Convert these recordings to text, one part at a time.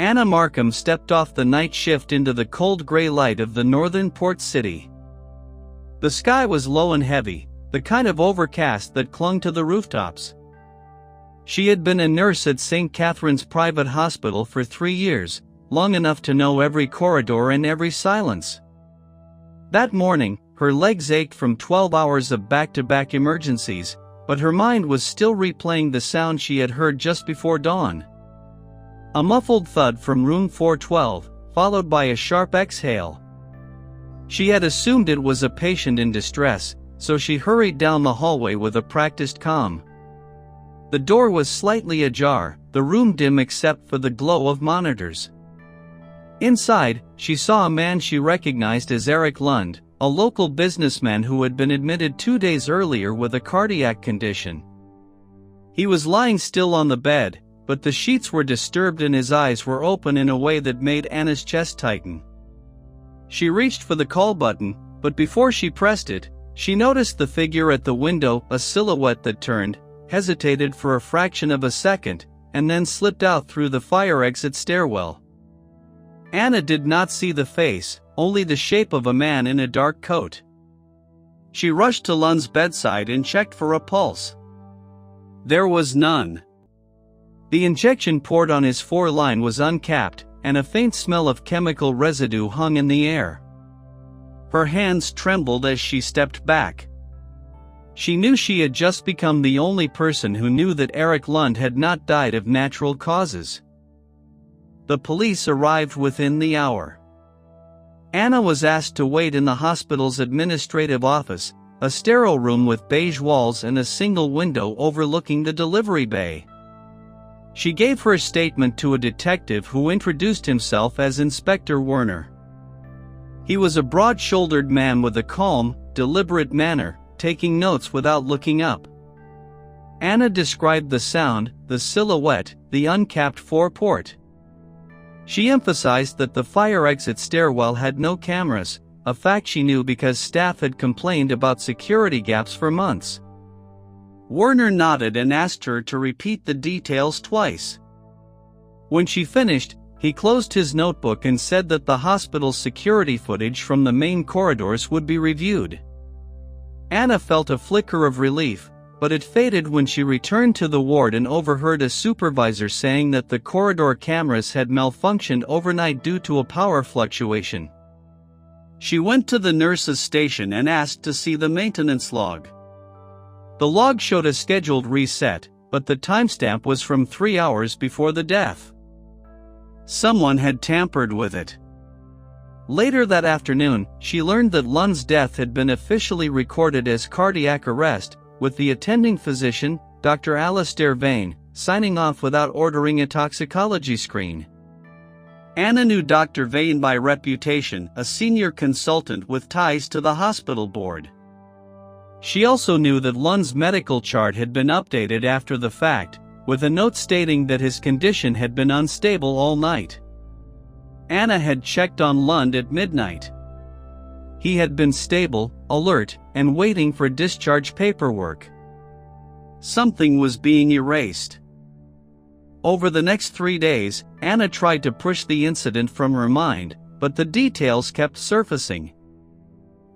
Anna Markham stepped off the night shift into the cold gray light of the northern port city. The sky was low and heavy, the kind of overcast that clung to the rooftops. She had been a nurse at St. Catherine's Private Hospital for 3 years, long enough to know every corridor and every silence. That morning, her legs ached from 12 hours of back-to-back emergencies, but her mind was still replaying the sound she had heard just before dawn. A muffled thud from room 412, followed by a sharp exhale. She had assumed it was a patient in distress, so she hurried down the hallway with a practiced calm. The door was slightly ajar, the room dim except for the glow of monitors. Inside, she saw a man she recognized as Eric Lund, a local businessman who had been admitted 2 days earlier with a cardiac condition. He was lying still on the bed, but the sheets were disturbed and his eyes were open in a way that made Anna's chest tighten. She reached for the call button, but before she pressed it, she noticed the figure at the window, a silhouette that turned, hesitated for a fraction of a second, and then slipped out through the fire exit stairwell. Anna did not see the face, only the shape of a man in a dark coat. She rushed to Lund's bedside and checked for a pulse. There was none. The injection port on his foreline was uncapped, and a faint smell of chemical residue hung in the air. Her hands trembled as she stepped back. She knew she had just become the only person who knew that Eric Lund had not died of natural causes. The police arrived within the hour. Anna was asked to wait in the hospital's administrative office, a sterile room with beige walls and a single window overlooking the delivery bay. She gave her statement to a detective who introduced himself as Inspector Werner. He was a broad-shouldered man with a calm, deliberate manner, taking notes without looking up. Anna described the sound, the silhouette, the uncapped four-port. She emphasized that the fire exit stairwell had no cameras, a fact she knew because staff had complained about security gaps for months. Werner nodded and asked her to repeat the details twice. When she finished, he closed his notebook and said that the hospital's security footage from the main corridors would be reviewed. Anna felt a flicker of relief, but it faded when she returned to the ward and overheard a supervisor saying that the corridor cameras had malfunctioned overnight due to a power fluctuation. She went to the nurse's station and asked to see the maintenance log. The log showed a scheduled reset, but the timestamp was from 3 hours before the death. Someone had tampered with it. Later that afternoon, she learned that Lund's death had been officially recorded as cardiac arrest, with the attending physician, Dr. Alistair Vane, signing off without ordering a toxicology screen. Anna knew Dr. Vane by reputation, a senior consultant with ties to the hospital board. She also knew that Lund's medical chart had been updated after the fact, with a note stating that his condition had been unstable all night. Anna had checked on Lund at midnight. He had been stable, alert, and waiting for discharge paperwork. Something was being erased. Over the next 3 days, Anna tried to push the incident from her mind, but the details kept surfacing.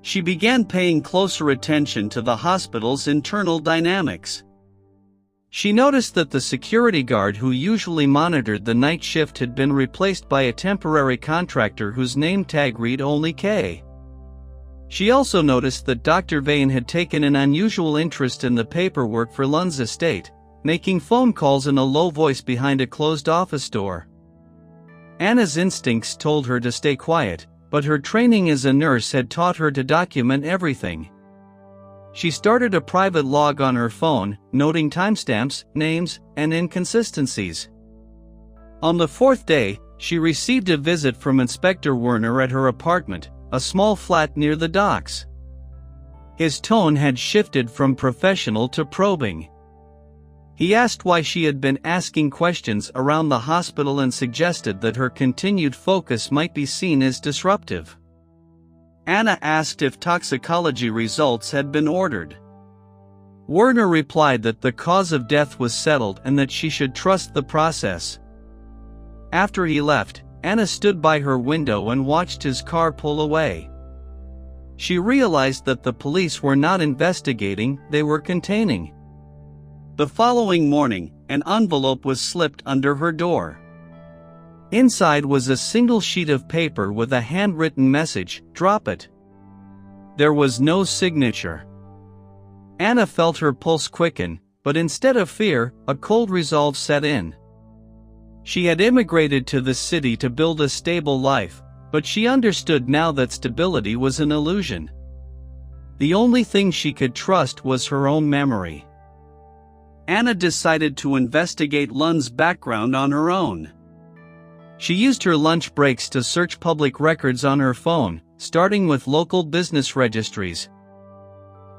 She began paying closer attention to the hospital's internal dynamics. She noticed that the security guard who usually monitored the night shift had been replaced by a temporary contractor whose name tag read only K. She also noticed that Dr. Vane had taken an unusual interest in the paperwork for Lund's estate, making phone calls in a low voice behind a closed office door. Anna's instincts told her to stay quiet, but her training as a nurse had taught her to document everything. She started a private log on her phone, noting timestamps, names, and inconsistencies. On the 4th day, she received a visit from Inspector Werner at her apartment, a small flat near the docks. His tone had shifted from professional to probing. He asked why she had been asking questions around the hospital and suggested that her continued focus might be seen as disruptive. Anna asked if toxicology results had been ordered. Werner replied that the cause of death was settled and that she should trust the process. After he left, Anna stood by her window and watched his car pull away. She realized that the police were not investigating, they were containing. The following morning, an envelope was slipped under her door. Inside was a single sheet of paper with a handwritten message, "Drop it." There was no signature. Anna felt her pulse quicken, but instead of fear, a cold resolve set in. She had immigrated to the city to build a stable life, but she understood now that stability was an illusion. The only thing she could trust was her own memory. Anna decided to investigate Lund's background on her own. She used her lunch breaks to search public records on her phone, starting with local business registries.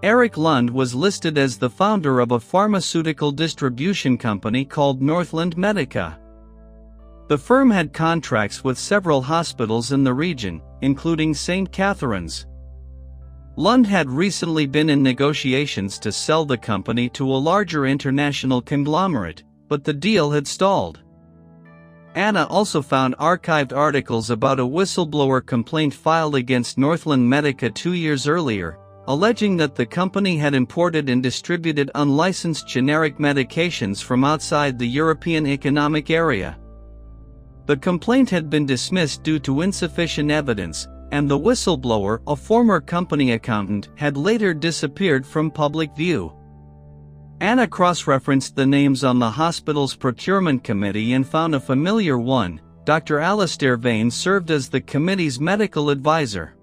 Eric Lund was listed as the founder of a pharmaceutical distribution company called Northland Medica. The firm had contracts with several hospitals in the region, including St. Catherine's. Lund had recently been in negotiations to sell the company to a larger international conglomerate, but the deal had stalled. Anna also found archived articles about a whistleblower complaint filed against Northland Medica 2 years earlier, alleging that the company had imported and distributed unlicensed generic medications from outside the European Economic Area. The complaint had been dismissed due to insufficient evidence, and the whistleblower, a former company accountant, had later disappeared from public view. Anna cross-referenced the names on the hospital's procurement committee and found a familiar one. Dr. Alistair Vane served as the committee's medical advisor.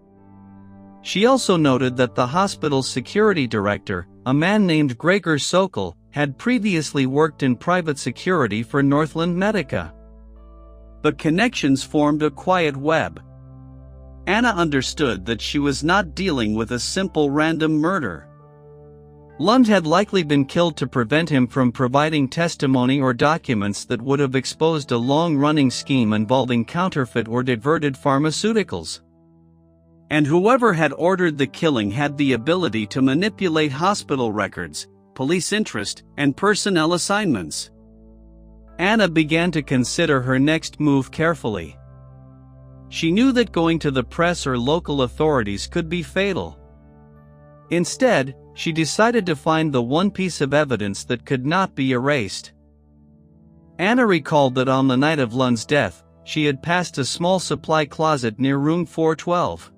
She also noted that the hospital's security director, a man named Gregor Sokol, had previously worked in private security for Northland Medica. The connections formed a quiet web. Anna understood that she was not dealing with a simple random murder. Lund had likely been killed to prevent him from providing testimony or documents that would have exposed a long-running scheme involving counterfeit or diverted pharmaceuticals. And whoever had ordered the killing had the ability to manipulate hospital records, police interest, and personnel assignments. Anna began to consider her next move carefully. She knew that going to the press or local authorities could be fatal. Instead, she decided to find the one piece of evidence that could not be erased. Anna recalled that on the night of Lund's death, she had passed a small supply closet near room 412.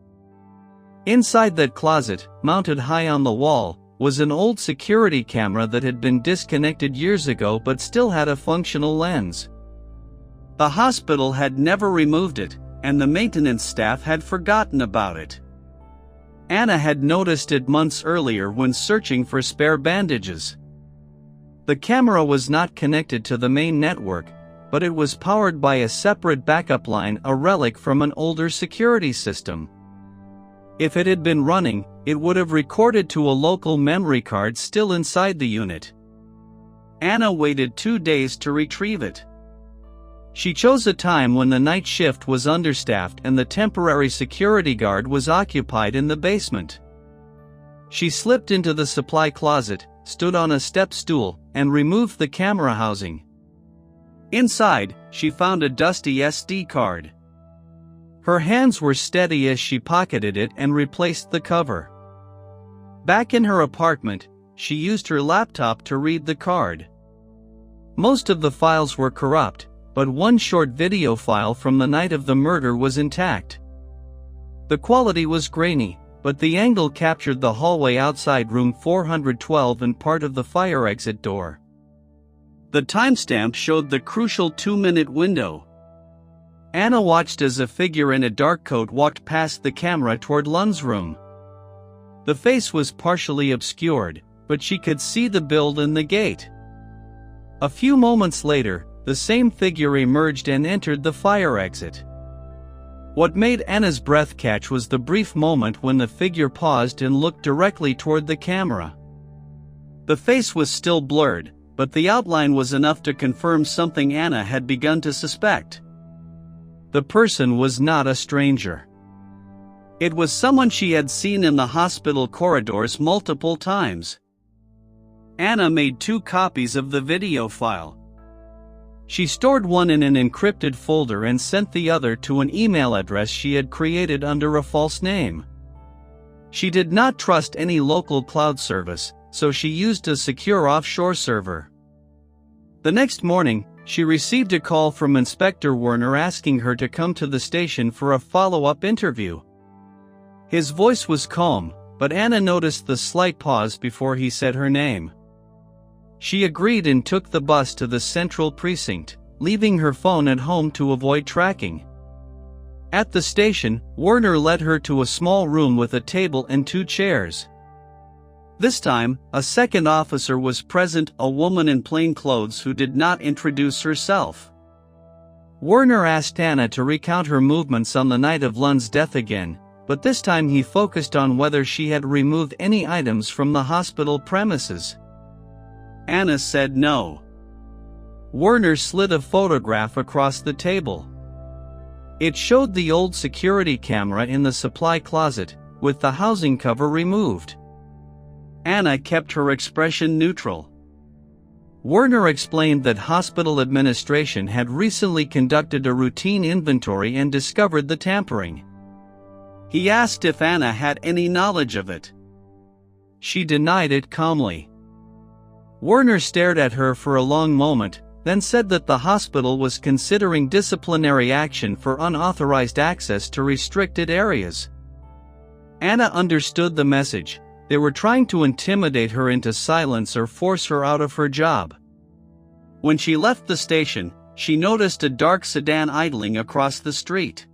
Inside that closet, mounted high on the wall, was an old security camera that had been disconnected years ago but still had a functional lens. The hospital had never removed it, and the maintenance staff had forgotten about it. Anna had noticed it months earlier when searching for spare bandages. The camera was not connected to the main network, but it was powered by a separate backup line, a relic from an older security system. If it had been running, it would have recorded to a local memory card still inside the unit. Anna waited 2 days to retrieve it. She chose a time when the night shift was understaffed and the temporary security guard was occupied in the basement. She slipped into the supply closet, stood on a step stool, and removed the camera housing. Inside, she found a dusty SD card. Her hands were steady as she pocketed it and replaced the cover. Back in her apartment, she used her laptop to read the card. Most of the files were corrupt, but one short video file from the night of the murder was intact. The quality was grainy, but the angle captured the hallway outside room 412 and part of the fire exit door. The timestamp showed the crucial 2-minute window. Anna watched as a figure in a dark coat walked past the camera toward Lund's room. The face was partially obscured, but she could see the build and the gait. A few moments later, the same figure emerged and entered the fire exit. What made Anna's breath catch was the brief moment when the figure paused and looked directly toward the camera. The face was still blurred, but the outline was enough to confirm something Anna had begun to suspect. The person was not a stranger. It was someone she had seen in the hospital corridors multiple times. Anna made 2 copies of the video file. She stored one in an encrypted folder and sent the other to an email address she had created under a false name. She did not trust any local cloud service, so she used a secure offshore server. The next morning, she received a call from Inspector Werner asking her to come to the station for a follow-up interview. His voice was calm, but Anna noticed the slight pause before he said her name. She agreed and took the bus to the central precinct, leaving her phone at home to avoid tracking. At the station, Werner led her to a small room with a table and 2 chairs. This time, a second officer was present, a woman in plain clothes who did not introduce herself. Werner asked Anna to recount her movements on the night of Lund's death again, but this time he focused on whether she had removed any items from the hospital premises. Anna said no. Werner slid a photograph across the table. It showed the old security camera in the supply closet, with the housing cover removed. Anna kept her expression neutral. Werner explained that hospital administration had recently conducted a routine inventory and discovered the tampering. He asked if Anna had any knowledge of it. She denied it calmly. Werner stared at her for a long moment, then said that the hospital was considering disciplinary action for unauthorized access to restricted areas. Anna understood the message. They were trying to intimidate her into silence or force her out of her job. When she left the station, she noticed a dark sedan idling across the street.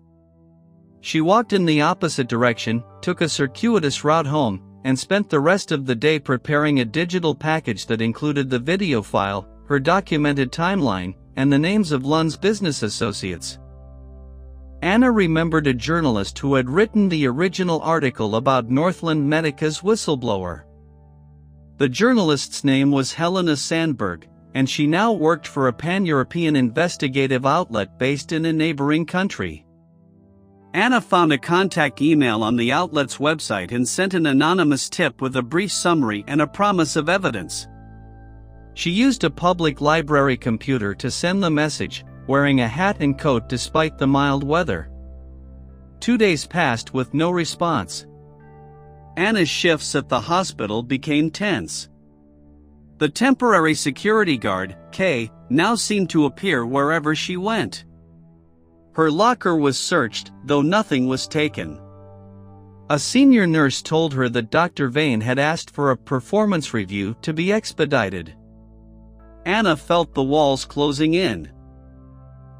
She walked in the opposite direction, took a circuitous route home, and spent the rest of the day preparing a digital package that included the video file, her documented timeline, and the names of Lund's business associates. Anna remembered a journalist who had written the original article about Northland Medica's whistleblower. The journalist's name was Helena Sandberg, and she now worked for a pan-European investigative outlet based in a neighboring country. Anna found a contact email on the outlet's website and sent an anonymous tip with a brief summary and a promise of evidence. She used a public library computer to send the message, wearing a hat and coat despite the mild weather. 2 days passed with no response. Anna's shifts at the hospital became tense. The temporary security guard, Kay, now seemed to appear wherever she went. Her locker was searched, though nothing was taken. A senior nurse told her that Dr. Vane had asked for a performance review to be expedited. Anna felt the walls closing in.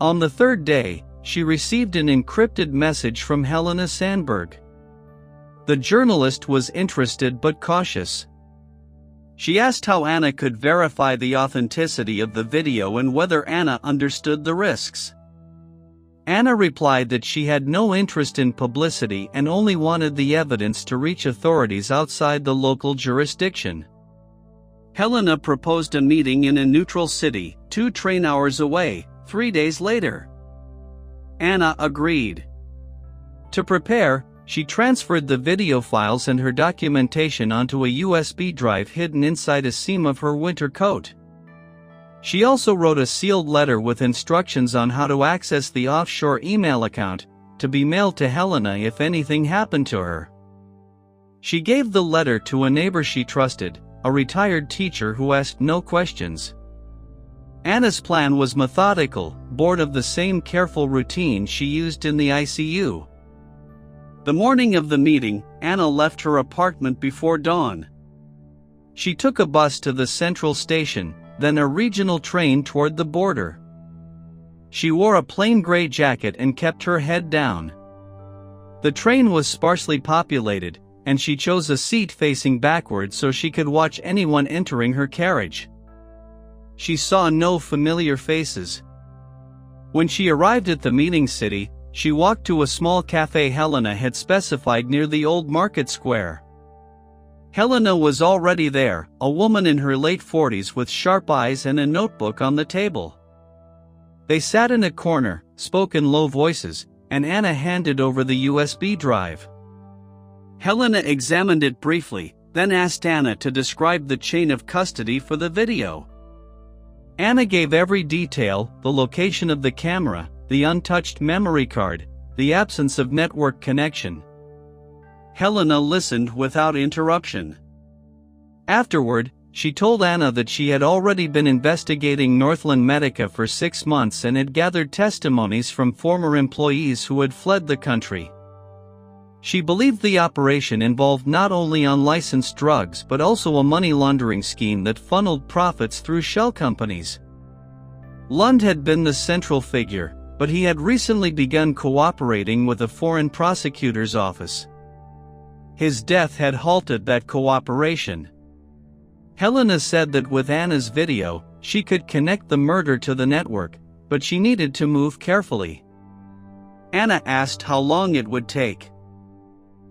On the 3rd day, she received an encrypted message from Helena Sandberg. The journalist was interested but cautious. She asked how Anna could verify the authenticity of the video and whether Anna understood the risks. Anna replied that she had no interest in publicity and only wanted the evidence to reach authorities outside the local jurisdiction. Helena proposed a meeting in a neutral city, 2 train hours away, 3 days later. Anna agreed. To prepare, she transferred the video files and her documentation onto a USB drive hidden inside a seam of her winter coat. She also wrote a sealed letter with instructions on how to access the offshore email account, to be mailed to Helena if anything happened to her. She gave the letter to a neighbor she trusted, a retired teacher who asked no questions. Anna's plan was methodical, bored of the same careful routine she used in the ICU. The morning of the meeting, Anna left her apartment before dawn. She took a bus to the central station, then a regional train toward the border. She wore a plain gray jacket and kept her head down. The train was sparsely populated, and she chose a seat facing backward so she could watch anyone entering her carriage. She saw no familiar faces. When she arrived at the meeting city, she walked to a small cafe Helena had specified near the old market square. Helena was already there, a woman in her late 40s with sharp eyes and a notebook on the table. They sat in a corner, spoke in low voices, and Anna handed over the USB drive. Helena examined it briefly, then asked Anna to describe the chain of custody for the video. Anna gave every detail: the location of the camera, the untouched memory card, the absence of network connection. Helena listened without interruption. Afterward, she told Anna that she had already been investigating Northland Medica for 6 months and had gathered testimonies from former employees who had fled the country. She believed the operation involved not only unlicensed drugs but also a money laundering scheme that funneled profits through shell companies. Lund had been the central figure, but he had recently begun cooperating with a foreign prosecutor's office. His death had halted that cooperation. Helena said that with Anna's video, she could connect the murder to the network, but she needed to move carefully. Anna asked how long it would take.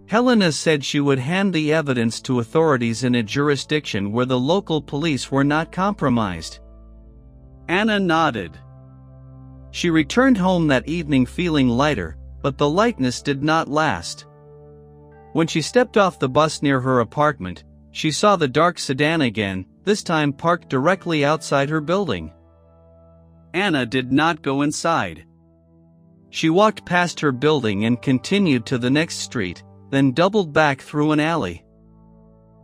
Helena said she would hand the evidence to authorities in a jurisdiction where the local police were not compromised. Anna nodded. She returned home that evening feeling lighter, but the lightness did not last. When she stepped off the bus near her apartment, she saw the dark sedan again, this time parked directly outside her building. Anna did not go inside. She walked past her building and continued to the next street, then doubled back through an alley.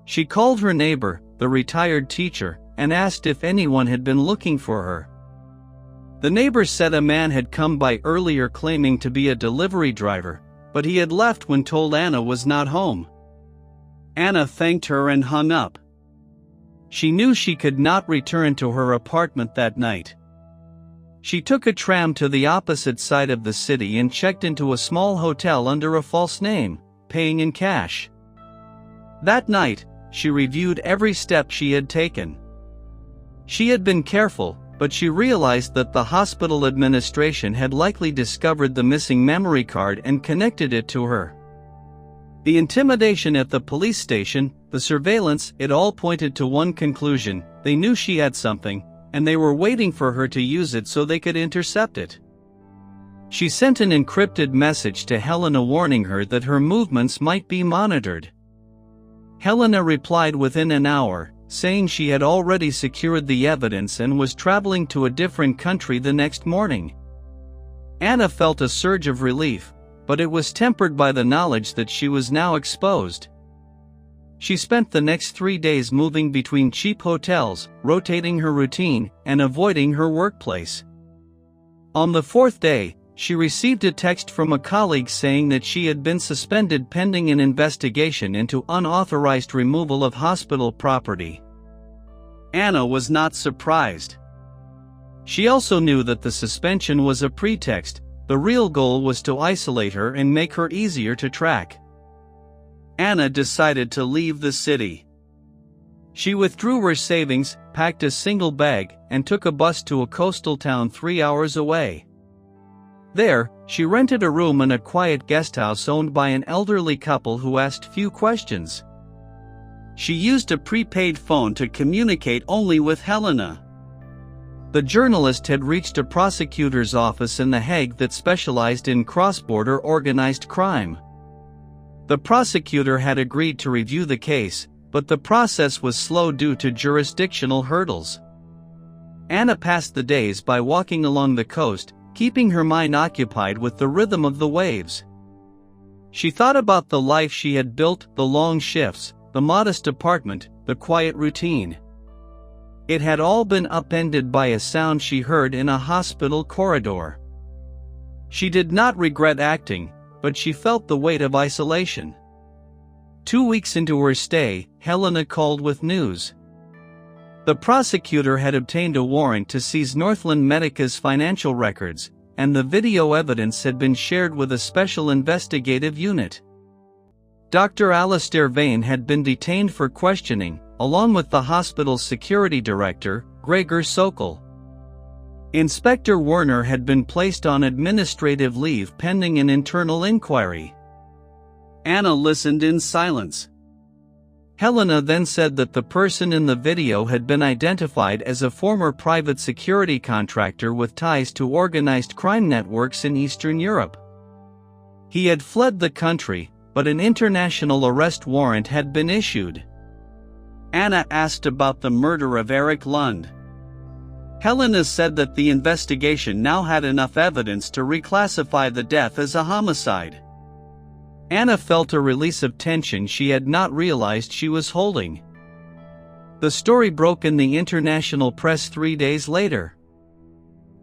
She called her neighbor, the retired teacher, and asked if anyone had been looking for her. The neighbor said a man had come by earlier claiming to be a delivery driver, but he had left when told Anna was not home. Anna thanked her and hung up. She knew she could not return to her apartment that night. She took a tram to the opposite side of the city and checked into a small hotel under a false name, paying in cash. That night, she reviewed every step she had taken. She had been careful, but she realized that the hospital administration had likely discovered the missing memory card and connected it to her. The intimidation at the police station, the surveillance, it all pointed to one conclusion: they knew she had something, and they were waiting for her to use it so they could intercept it. She sent an encrypted message to Helena warning her that her movements might be monitored. Helena replied within an hour, saying she had already secured the evidence and was traveling to a different country the next morning. Anna felt a surge of relief, but it was tempered by the knowledge that she was now exposed. She spent the next 3 days moving between cheap hotels, rotating her routine, and avoiding her workplace. On the 4th day, she received a text from a colleague saying that she had been suspended pending an investigation into unauthorized removal of hospital property. Anna was not surprised. She also knew that the suspension was a pretext. The real goal was to isolate her and make her easier to track. Anna decided to leave the city. She withdrew her savings, packed a single bag, and took a bus to a coastal town 3 hours away. There, she rented a room in a quiet guesthouse owned by an elderly couple who asked few questions. She used a prepaid phone to communicate only with Helena. The journalist had reached a prosecutor's office in The Hague that specialized in cross-border organized crime. The prosecutor had agreed to review the case, but the process was slow due to jurisdictional hurdles. Anna passed the days by walking along the coast, keeping her mind occupied with the rhythm of the waves. She thought about the life she had built, the long shifts, the modest apartment, the quiet routine. It had all been upended by a sound she heard in a hospital corridor. She did not regret acting, but she felt the weight of isolation. 2 weeks into her stay, Helena called with news. The prosecutor had obtained a warrant to seize Northland Medica's financial records, and the video evidence had been shared with a special investigative unit. Dr. Alistair Vane had been detained for questioning, along with the hospital's security director, Gregor Sokol. Inspector Werner had been placed on administrative leave pending an internal inquiry. Anna listened in silence. Helena then said that the person in the video had been identified as a former private security contractor with ties to organized crime networks in Eastern Europe. He had fled the country, but an international arrest warrant had been issued. Anna asked about the murder of Eric Lund. Helena said that the investigation now had enough evidence to reclassify the death as a homicide. Anna felt a release of tension she had not realized she was holding. The story broke in the international press 3 days later.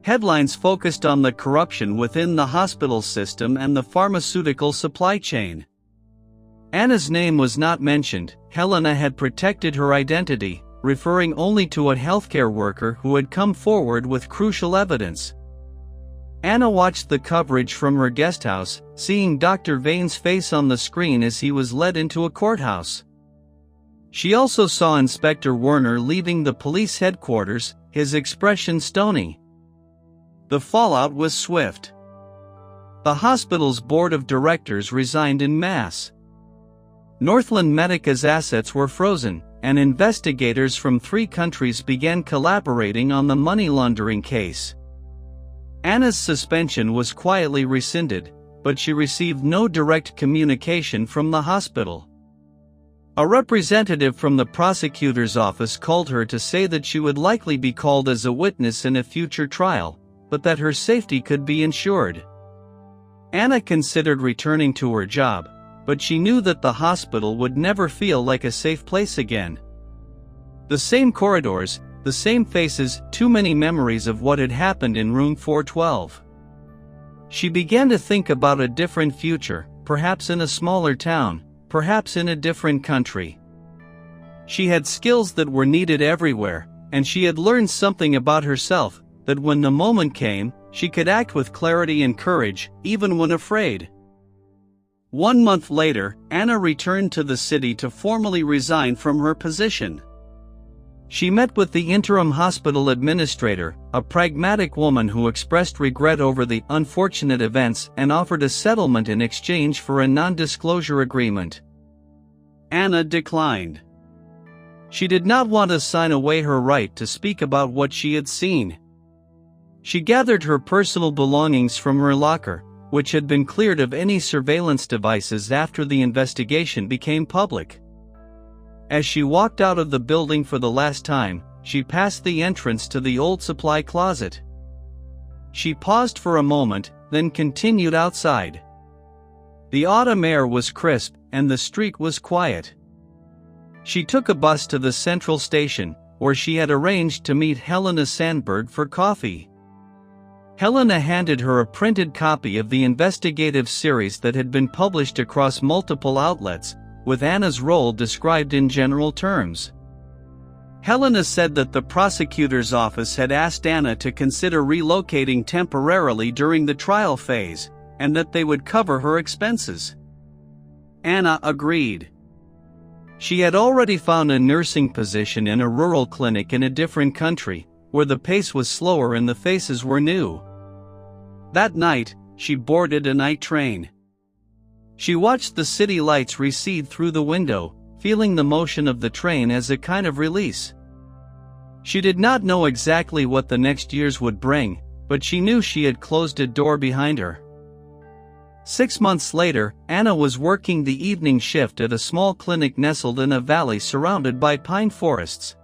Headlines focused on the corruption within the hospital system and the pharmaceutical supply chain. Anna's name was not mentioned. Helena had protected her identity, referring only to a healthcare worker who had come forward with crucial evidence. Anna watched the coverage from her guesthouse, seeing Dr. Vane's face on the screen as he was led into a courthouse. She also saw Inspector Werner leaving the police headquarters, his expression stony. The fallout was swift. The hospital's board of directors resigned en masse. Northland Medica's assets were frozen, and investigators from 3 countries began collaborating on the money laundering case. Anna's suspension was quietly rescinded, but she received no direct communication from the hospital. A representative from the prosecutor's office called her to say that she would likely be called as a witness in a future trial, but that her safety could be ensured. Anna considered returning to her job, but she knew that the hospital would never feel like a safe place again. The same corridors, the same faces, too many memories of what had happened in room 412. She began to think about a different future, perhaps in a smaller town, perhaps in a different country. She had skills that were needed everywhere, and she had learned something about herself, that when the moment came, she could act with clarity and courage, even when afraid. 1 month later, Anna returned to the city to formally resign from her position. She met with the interim hospital administrator, a pragmatic woman who expressed regret over the unfortunate events and offered a settlement in exchange for a non-disclosure agreement. Anna declined. She did not want to sign away her right to speak about what she had seen. She gathered her personal belongings from her locker, which had been cleared of any surveillance devices after the investigation became public. As she walked out of the building for the last time, she passed the entrance to the old supply closet. She paused for a moment, then continued outside. The autumn air was crisp, and the street was quiet. She took a bus to the central station, where she had arranged to meet Helena Sandberg for coffee. Helena handed her a printed copy of the investigative series that had been published across multiple outlets, with Anna's role described in general terms. Helena said that the prosecutor's office had asked Anna to consider relocating temporarily during the trial phase, and that they would cover her expenses. Anna agreed. She had already found a nursing position in a rural clinic in a different country, where the pace was slower and the faces were new. That night, she boarded a night train. She watched the city lights recede through the window, feeling the motion of the train as a kind of release. She did not know exactly what the next years would bring, but she knew she had closed a door behind her. 6 months later, Anna was working the evening shift at a small clinic nestled in a valley surrounded by pine forests.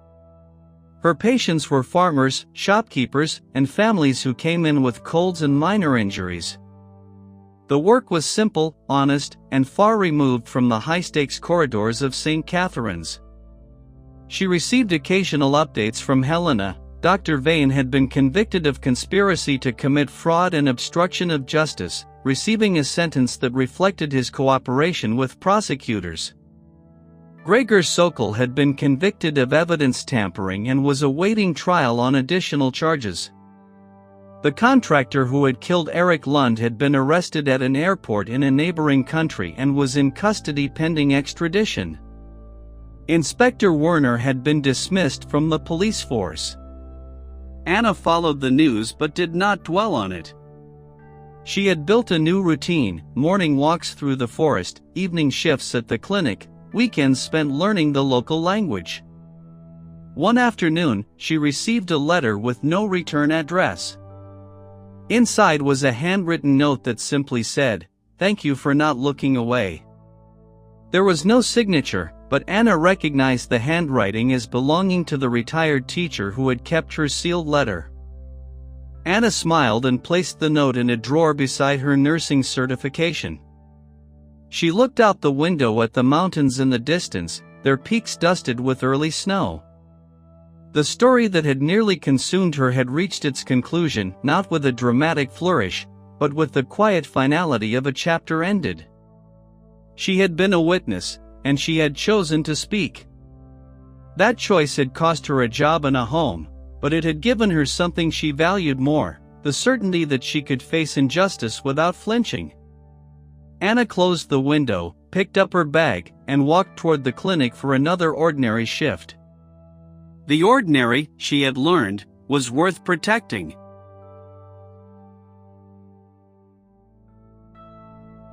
Her patients were farmers, shopkeepers, and families who came in with colds and minor injuries. The work was simple, honest, and far removed from the high-stakes corridors of St. Catherine's. She received occasional updates from Helena. Dr. Vane had been convicted of conspiracy to commit fraud and obstruction of justice, receiving a sentence that reflected his cooperation with prosecutors. Gregor Sokol had been convicted of evidence tampering and was awaiting trial on additional charges. The contractor who had killed Eric Lund had been arrested at an airport in a neighboring country and was in custody pending extradition. Inspector Werner had been dismissed from the police force. Anna followed the news but did not dwell on it. She had built a new routine: morning walks through the forest, evening shifts at the clinic, weekends spent learning the local language. One afternoon, she received a letter with no return address. Inside was a handwritten note that simply said, "Thank you for not looking away." There was no signature, but Anna recognized the handwriting as belonging to the retired teacher who had kept her sealed letter. Anna smiled and placed the note in a drawer beside her nursing certification. She looked out the window at the mountains in the distance, their peaks dusted with early snow. The story that had nearly consumed her had reached its conclusion, not with a dramatic flourish, but with the quiet finality of a chapter ended. She had been a witness, and she had chosen to speak. That choice had cost her a job and a home, but it had given her something she valued more, the certainty that she could face injustice without flinching. Anna closed the window, picked up her bag, and walked toward the clinic for another ordinary shift. The ordinary, she had learned, was worth protecting.